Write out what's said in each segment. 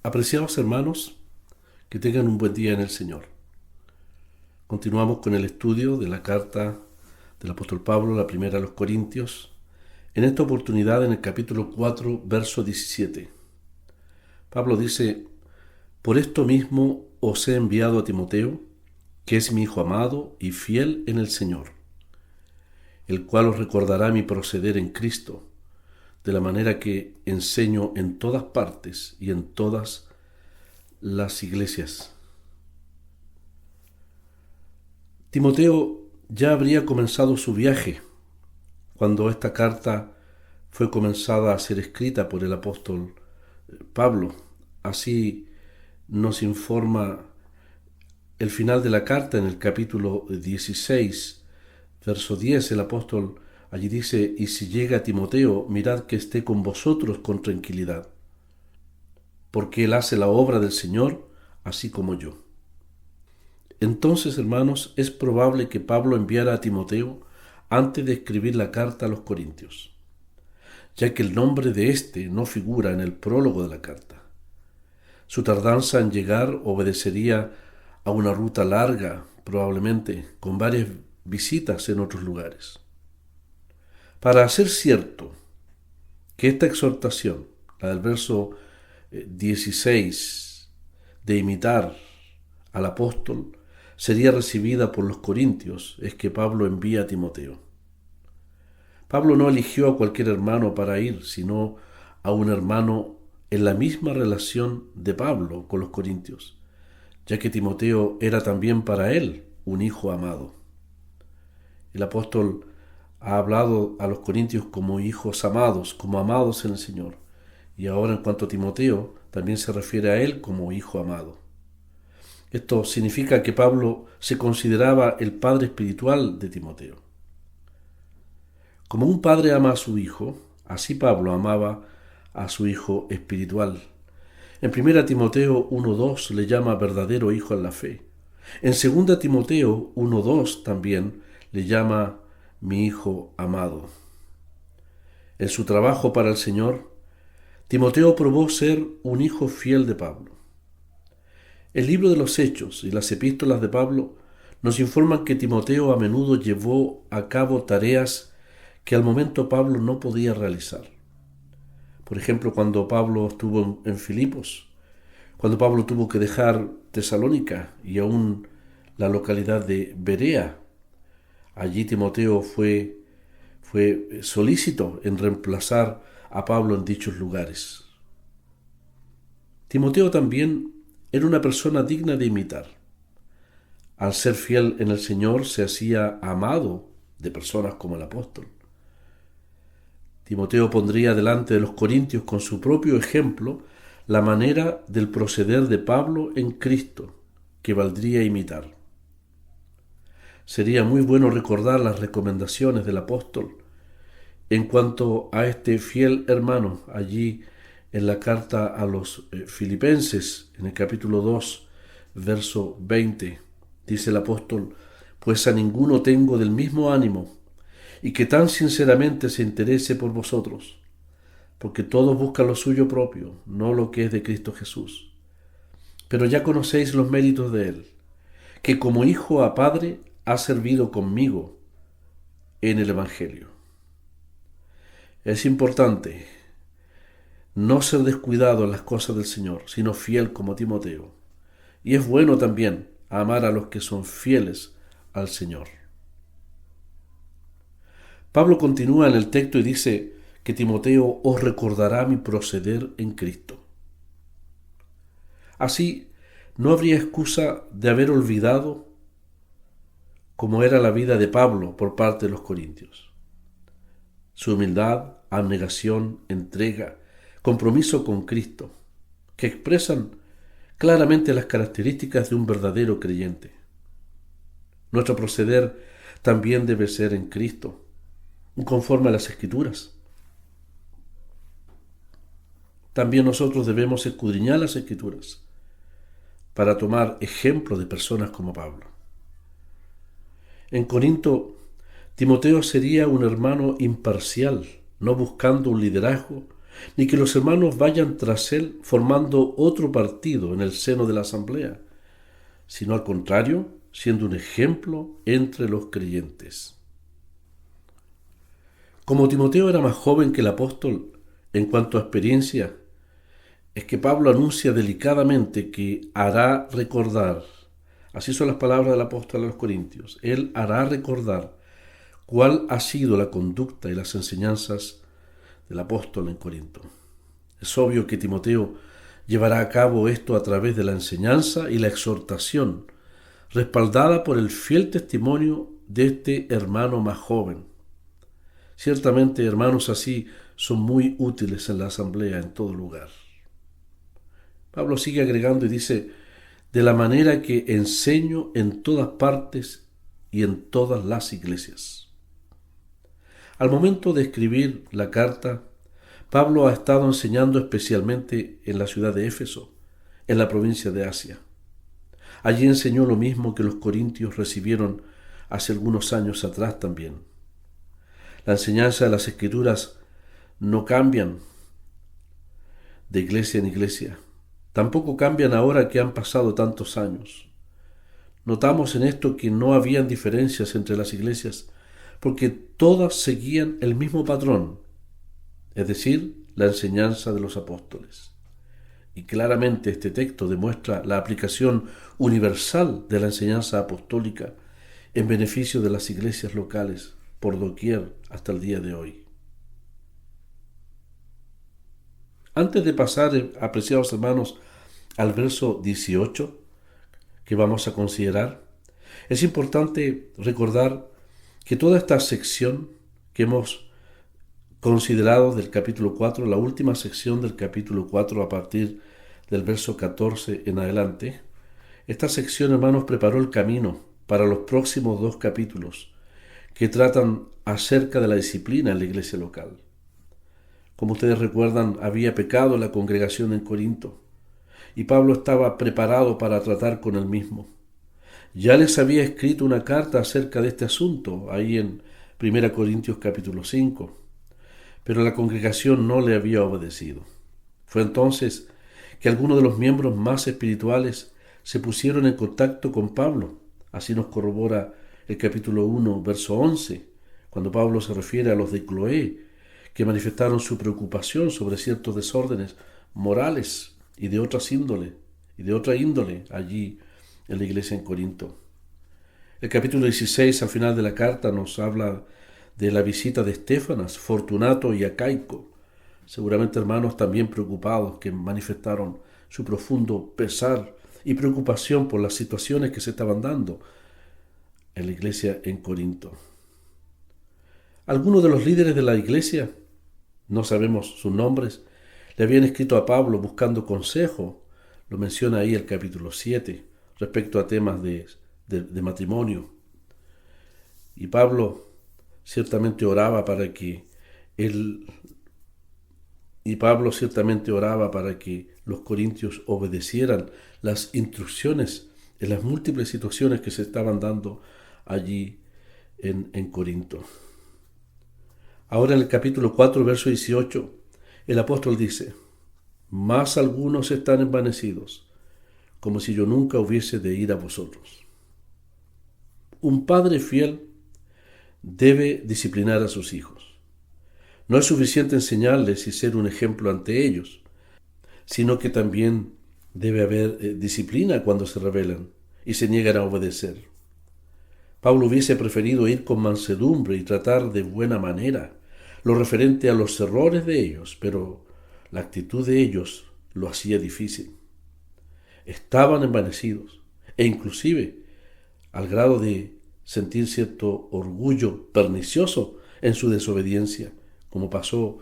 Apreciados hermanos, que tengan un buen día en el Señor. Continuamos con el estudio de la carta del apóstol Pablo, la primera a los Corintios, en esta oportunidad en el capítulo 4, verso 17. Pablo dice: Por esto mismo os he enviado a Timoteo, que es mi hijo amado y fiel en el Señor, el cual os recordará mi proceder en Cristo, de la manera que enseño en todas partes y en todas las iglesias. Timoteo ya habría comenzado su viaje cuando esta carta fue comenzada a ser escrita por el apóstol Pablo. Así nos informa el final de la carta en el capítulo 16, verso 10. El apóstol allí dice: Y si llega Timoteo, mirad que esté con vosotros con tranquilidad, porque él hace la obra del Señor, así como yo. Entonces, hermanos, es probable que Pablo enviara a Timoteo antes de escribir la carta a los Corintios, ya que el nombre de éste no figura en el prólogo de la carta. Su tardanza en llegar obedecería a una ruta larga, probablemente, con varias visitas en otros lugares. Para hacer cierto que esta exhortación, la del verso 16, de imitar al apóstol, sería recibida por los corintios, es que Pablo envía a Timoteo. Pablo no eligió a cualquier hermano para ir, sino a un hermano en la misma relación de Pablo con los corintios, ya que Timoteo era también para él un hijo amado. El apóstol ha hablado a los corintios como hijos amados, como amados en el Señor, y ahora en cuanto a Timoteo, también se refiere a él como hijo amado. Esto significa que Pablo se consideraba el padre espiritual de Timoteo. Como un padre ama a su hijo, así Pablo amaba a su hijo espiritual. En 1 Timoteo 1:2 le llama verdadero hijo en la fe. En 2 Timoteo 1:2 también le llama mi hijo amado. En su trabajo para el Señor, Timoteo probó ser un hijo fiel de Pablo. El libro de los Hechos y las epístolas de Pablo nos informan que Timoteo a menudo llevó a cabo tareas que al momento Pablo no podía realizar. Por ejemplo, cuando Pablo estuvo en Filipos, cuando Pablo tuvo que dejar Tesalónica y aún la localidad de Berea, allí Timoteo fue solícito en reemplazar a Pablo en dichos lugares. Timoteo también era una persona digna de imitar. Al ser fiel en el Señor, se hacía amado de personas como el apóstol. Timoteo pondría delante de los corintios con su propio ejemplo la manera del proceder de Pablo en Cristo, que valdría imitar. Sería muy bueno recordar las recomendaciones del apóstol en cuanto a este fiel hermano allí en la carta a los Filipenses, en el capítulo 2, verso 20. Dice el apóstol: Pues a ninguno tengo del mismo ánimo, y que tan sinceramente se interese por vosotros, porque todos buscan lo suyo propio, no lo que es de Cristo Jesús. Pero ya conocéis los méritos de él, que como hijo a padre ha servido conmigo en el Evangelio. Es importante no ser descuidado en las cosas del Señor, sino fiel como Timoteo. Y es bueno también amar a los que son fieles al Señor. Pablo continúa en el texto y dice que Timoteo os recordará mi proceder en Cristo. Así, no habría excusa de haber olvidado cómo era la vida de Pablo por parte de los corintios. Su humildad, abnegación, entrega, compromiso con Cristo, que expresan claramente las características de un verdadero creyente. Nuestro proceder también debe ser en Cristo, conforme a las Escrituras. También nosotros debemos escudriñar las Escrituras para tomar ejemplo de personas como Pablo. En Corinto, Timoteo sería un hermano imparcial, no buscando un liderazgo ni que los hermanos vayan tras él formando otro partido en el seno de la asamblea, sino al contrario, siendo un ejemplo entre los creyentes. Como Timoteo era más joven que el apóstol en cuanto a experiencia, es que Pablo anuncia delicadamente que hará recordar, así son las palabras del apóstol a los Corintios, él hará recordar cuál ha sido la conducta y las enseñanzas del apóstol en Corinto. Es obvio que Timoteo llevará a cabo esto a través de la enseñanza y la exhortación, respaldada por el fiel testimonio de este hermano más joven. Ciertamente, hermanos así son muy útiles en la asamblea en todo lugar. Pablo sigue agregando y dice, de la manera que enseño en todas partes y en todas las iglesias. Al momento de escribir la carta, Pablo ha estado enseñando especialmente en la ciudad de Éfeso, en la provincia de Asia. Allí enseñó lo mismo que los corintios recibieron hace algunos años atrás también. La enseñanza de las Escrituras no cambian de iglesia en iglesia. Tampoco cambian ahora que han pasado tantos años. Notamos en esto que no habían diferencias entre las iglesias, porque todas seguían el mismo patrón, es decir, la enseñanza de los apóstoles. Y claramente este texto demuestra la aplicación universal de la enseñanza apostólica en beneficio de las iglesias locales por doquier hasta el día de hoy. Antes de pasar, apreciados hermanos, al verso 18 que vamos a considerar, es importante recordar que toda esta sección que hemos considerado del capítulo 4, la última sección del capítulo 4 a partir del verso 14 en adelante, esta sección, hermanos, preparó el camino para los próximos 2 capítulos que tratan acerca de la disciplina en la iglesia local. Como ustedes recuerdan, había pecado la congregación en Corinto y Pablo estaba preparado para tratar con el mismo. Ya les había escrito una carta acerca de este asunto, ahí en 1 Corintios capítulo 5, pero la congregación no le había obedecido. Fue entonces que algunos de los miembros más espirituales se pusieron en contacto con Pablo. Así nos corrobora el capítulo 1, verso 11, cuando Pablo se refiere a los de Cloé, que manifestaron su preocupación sobre ciertos desórdenes morales y de otra índole allí en la iglesia en Corinto. El capítulo 16 al final de la carta nos habla de la visita de Estéfanas, Fortunato y Acaico, seguramente hermanos también preocupados que manifestaron su profundo pesar y preocupación por las situaciones que se estaban dando en la iglesia en Corinto. Algunos de los líderes de la iglesia, no sabemos sus nombres, le habían escrito a Pablo buscando consejo, lo menciona ahí el capítulo 7, respecto a temas de matrimonio. Y Pablo ciertamente oraba para que los corintios obedecieran las instrucciones en las múltiples situaciones que se estaban dando allí en Corinto. Ahora en el capítulo 4, verso 18, el apóstol dice, «Mas algunos están envanecidos, como si yo nunca hubiese de ir a vosotros». Un padre fiel debe disciplinar a sus hijos. No es suficiente enseñarles y ser un ejemplo ante ellos, sino que también debe haber disciplina cuando se rebelan y se niegan a obedecer. Pablo hubiese preferido ir con mansedumbre y tratar de buena manera lo referente a los errores de ellos, pero la actitud de ellos lo hacía difícil. Estaban envanecidos e inclusive al grado de sentir cierto orgullo pernicioso en su desobediencia, como pasó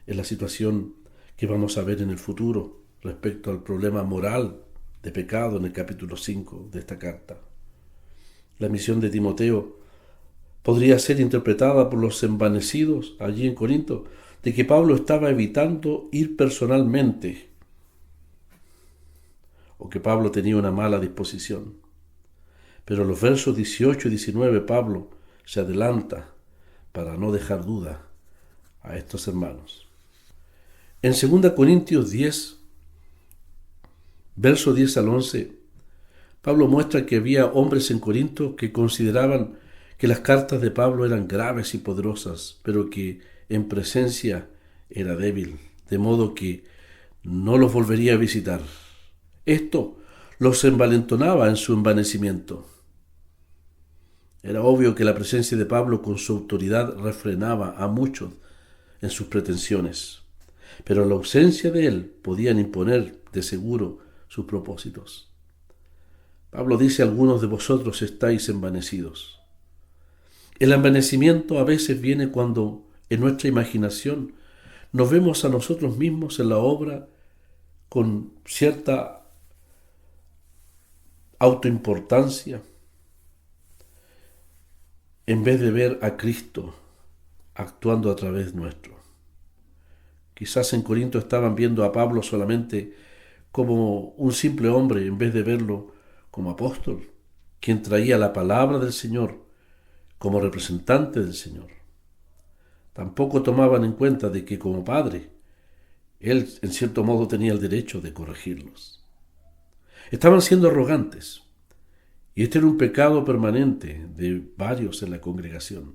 en la situación que vamos a ver en el futuro respecto al problema moral de pecado en el capítulo 5 de esta carta. La misión de Timoteo podría ser interpretada por los envanecidos allí en Corinto de que Pablo estaba evitando ir personalmente o que Pablo tenía una mala disposición. Pero en los versos 18 y 19 Pablo se adelanta para no dejar duda a estos hermanos. En 2 Corintios 10, verso 10 al 11, Pablo muestra que había hombres en Corinto que consideraban que las cartas de Pablo eran graves y poderosas, pero que en presencia era débil, de modo que no los volvería a visitar. Esto los envalentonaba en su envanecimiento. Era obvio que la presencia de Pablo con su autoridad refrenaba a muchos en sus pretensiones, pero la ausencia de él podían imponer de seguro sus propósitos. Pablo dice: algunos de vosotros estáis envanecidos. El envanecimiento a veces viene cuando en nuestra imaginación nos vemos a nosotros mismos en la obra con cierta autoimportancia, en vez de ver a Cristo actuando a través nuestro. Quizás en Corinto estaban viendo a Pablo solamente como un simple hombre en vez de verlo como apóstol, quien traía la palabra del Señor como representante del Señor. Tampoco tomaban en cuenta de que como padre, él en cierto modo tenía el derecho de corregirlos. Estaban siendo arrogantes, y este era un pecado permanente de varios en la congregación.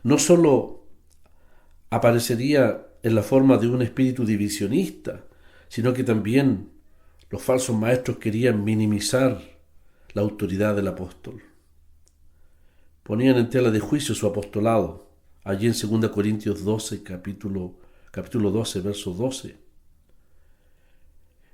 No solo aparecería en la forma de un espíritu divisionista, sino que también los falsos maestros querían minimizar la autoridad del apóstol. Ponían en tela de juicio su apostolado, allí en 2 Corintios 12, capítulo 12, verso 12.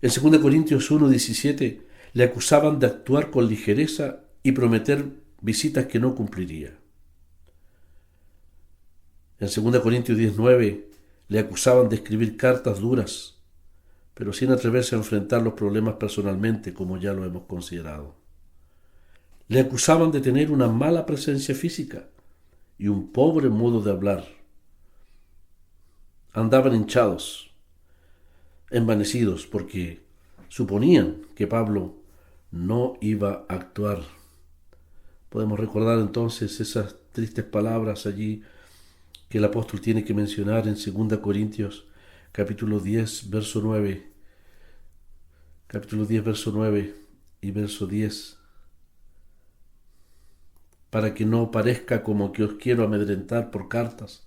En 2 Corintios 1, 17, le acusaban de actuar con ligereza y prometer visitas que no cumpliría. En 2 Corintios 19, le acusaban de escribir cartas duras, pero sin atreverse a enfrentar los problemas personalmente, como ya lo hemos considerado. Le acusaban de tener una mala presencia física y un pobre modo de hablar. Andaban hinchados, envanecidos, porque suponían que Pablo no iba a actuar. Podemos recordar entonces esas tristes palabras allí que el apóstol tiene que mencionar en 2 Corintios capítulo 10, verso 9. Capítulo 10, verso 9 y verso 10. Para que no parezca como que os quiero amedrentar por cartas,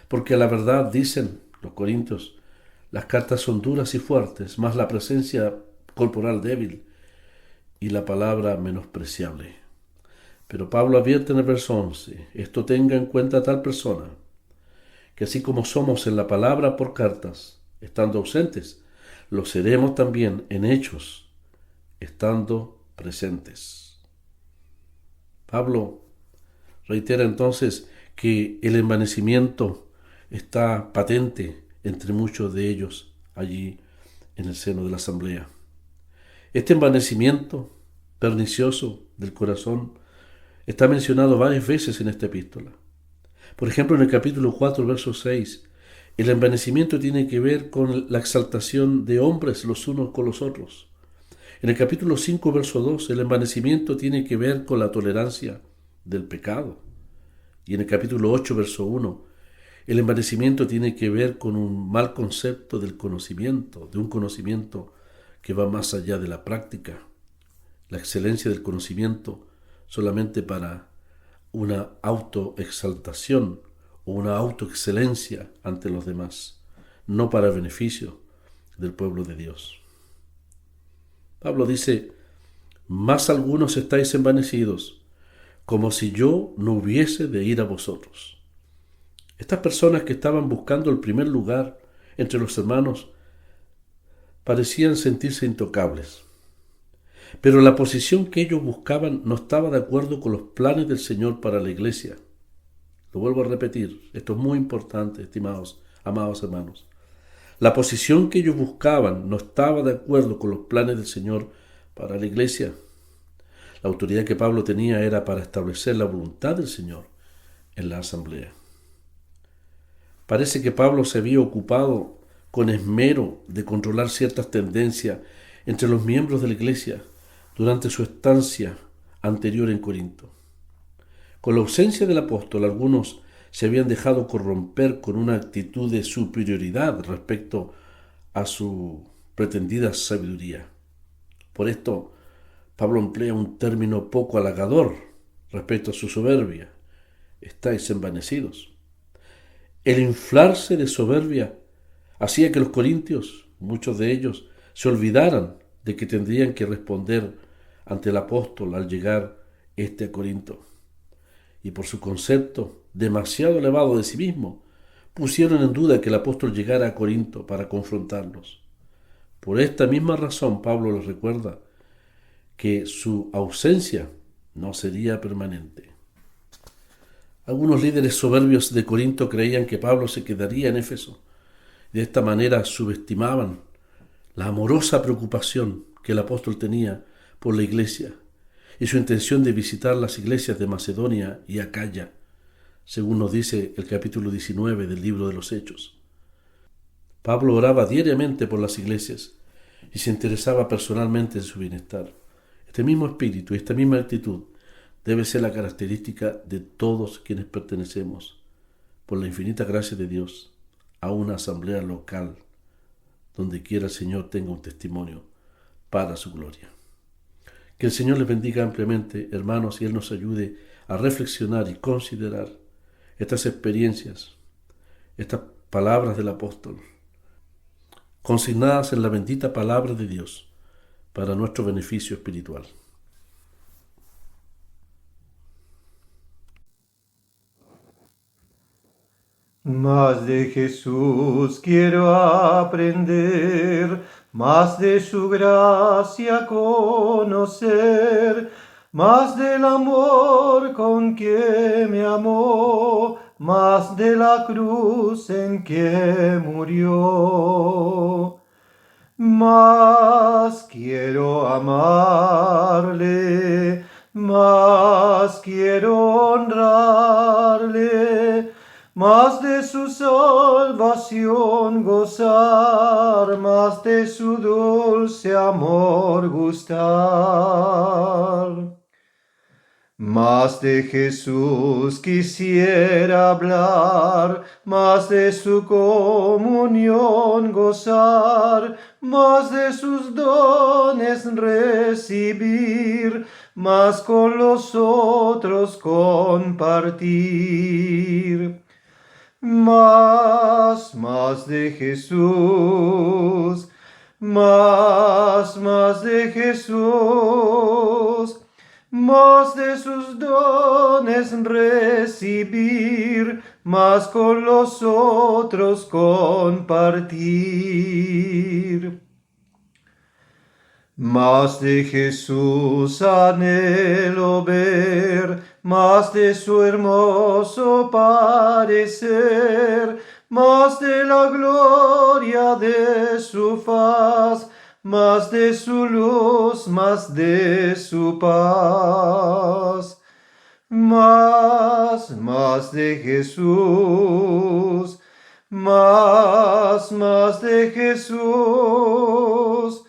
porque a la verdad, dicen los corintios, las cartas son duras y fuertes, mas la presencia corporal débil y la palabra menospreciable. Pero Pablo advierte en el verso 11, esto tenga en cuenta tal persona, que así como somos en la palabra por cartas, estando ausentes, lo seremos también en hechos, estando presentes. Pablo reitera entonces que el envanecimiento está patente entre muchos de ellos allí en el seno de la asamblea. Este envanecimiento pernicioso del corazón está mencionado varias veces en esta epístola. Por ejemplo, en el capítulo 4, verso 6, el envanecimiento tiene que ver con la exaltación de hombres los unos con los otros. En el capítulo 5, verso 2, el envanecimiento tiene que ver con la tolerancia del pecado. Y en el capítulo 8, verso 1, el envanecimiento tiene que ver con un mal concepto del conocimiento, de un conocimiento que va más allá de la práctica. La excelencia del conocimiento solamente para una autoexaltación o una autoexcelencia ante los demás, no para el beneficio del pueblo de Dios. Pablo dice, más algunos estáis envanecidos, como si yo no hubiese de ir a vosotros. Estas personas que estaban buscando el primer lugar entre los hermanos parecían sentirse intocables. Pero la posición que ellos buscaban no estaba de acuerdo con los planes del Señor para la iglesia. Lo vuelvo a repetir, esto es muy importante, estimados, amados hermanos. La posición que ellos buscaban no estaba de acuerdo con los planes del Señor para la iglesia. La autoridad que Pablo tenía era para establecer la voluntad del Señor en la asamblea. Parece que Pablo se había ocupado con esmero de controlar ciertas tendencias entre los miembros de la iglesia durante su estancia anterior en Corinto. Con la ausencia del apóstol, algunos se habían dejado corromper con una actitud de superioridad respecto a su pretendida sabiduría. Por esto, Pablo emplea un término poco halagador respecto a su soberbia. Estáis envanecidos. El inflarse de soberbia hacía que los corintios, muchos de ellos, se olvidaran de que tendrían que responder ante el apóstol al llegar éste a Corinto. Y por su concepto demasiado elevado de sí mismo, pusieron en duda que el apóstol llegara a Corinto para confrontarlos. Por esta misma razón Pablo les recuerda que su ausencia no sería permanente. Algunos líderes soberbios de Corinto creían que Pablo se quedaría en Éfeso. De esta manera subestimaban la amorosa preocupación que el apóstol tenía por la iglesia y su intención de visitar las iglesias de Macedonia y Acaya, según nos dice el capítulo 19 del libro de los Hechos. Pablo oraba diariamente por las iglesias y se interesaba personalmente en su bienestar. Este mismo espíritu y esta misma actitud debe ser la característica de todos quienes pertenecemos, por la infinita gracia de Dios, a una asamblea local, donde quiera el Señor tenga un testimonio para su gloria. Que el Señor les bendiga ampliamente, hermanos, y Él nos ayude a reflexionar y considerar estas experiencias, estas palabras del apóstol, consignadas en la bendita palabra de Dios para nuestro beneficio espiritual. Más de Jesús quiero aprender, más de su gracia conocer, más del amor con que me amó, más de la cruz en que murió. Más quiero amarle, más quiero honrarle, más de su salvación gozar, más de su dulce amor gustar. Más de Jesús quisiera hablar, más de su comunión gozar, más de sus dones recibir, más con los otros compartir. Más de Jesús, más de Jesús, más de sus dones recibir, más con los otros compartir. Más de Jesús anhelo ver, más de su hermoso parecer, más de la gloria de su faz, más de su luz, más de su paz. Más de Jesús, más de Jesús,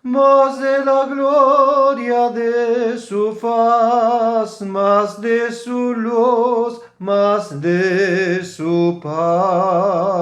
más de la gloria de su faz, más de su luz, más de su paz.